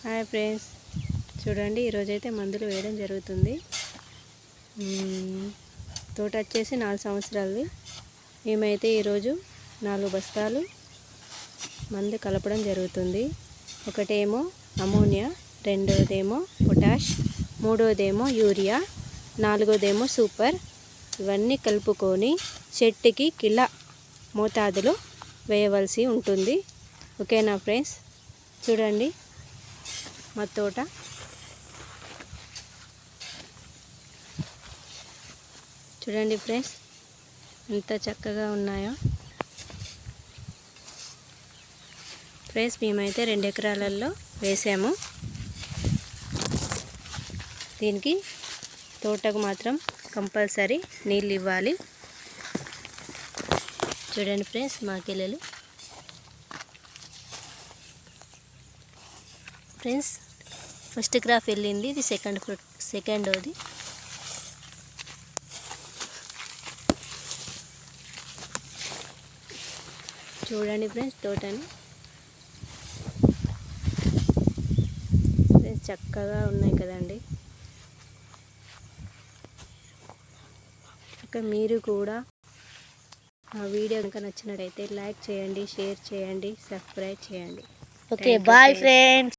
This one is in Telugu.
హాయ్ ఫ్రెండ్స్, చూడండి ఈరోజైతే మందులు వేయడం జరుగుతుంది. తోట వచ్చేసి 4 సంవత్సరాలది. మేమైతే ఈరోజు 4 బస్తాలు మందు కలపడం జరుగుతుంది. ఒకటేమో అమోనియా, రెండోదేమో పొటాష్, మూడోదేమో యూరియా, నాలుగోదేమో సూపర్. ఇవన్నీ కలుపుకొని చెట్టుకి కిలో మోతాదులో వేయవలసి ఉంటుంది. ఓకేనా ఫ్రెండ్స్? చూడండి మా తోట చూడండి ఫ్రెండ్స్, ఎంత చక్కగా ఉన్నాయో. ఫ్రెండ్స్, మేమైతే 2 ఎకరాలలో వేసాము. దీనికి తోటకు మాత్రం కంపల్సరీ నీళ్ళు ఇవ్వాలి. చూడండి ఫ్రెండ్స్, మా కిల్లలు. ఫ్రెండ్స్, ఫస్ట్ క్రాప్ వెళ్ళింది, ఇది సెకండోది. చూడండి ఫ్రెండ్స్, తోటని ఫ్రెండ్స్ చక్కగా ఉన్నాయి కదండి. ఇంకా మీరు కూడా ఆ వీడియో కనుక నచ్చినట్టయితే లైక్ చేయండి, షేర్ చేయండి, సబ్స్క్రైబ్ చేయండి. Okay, bye friends.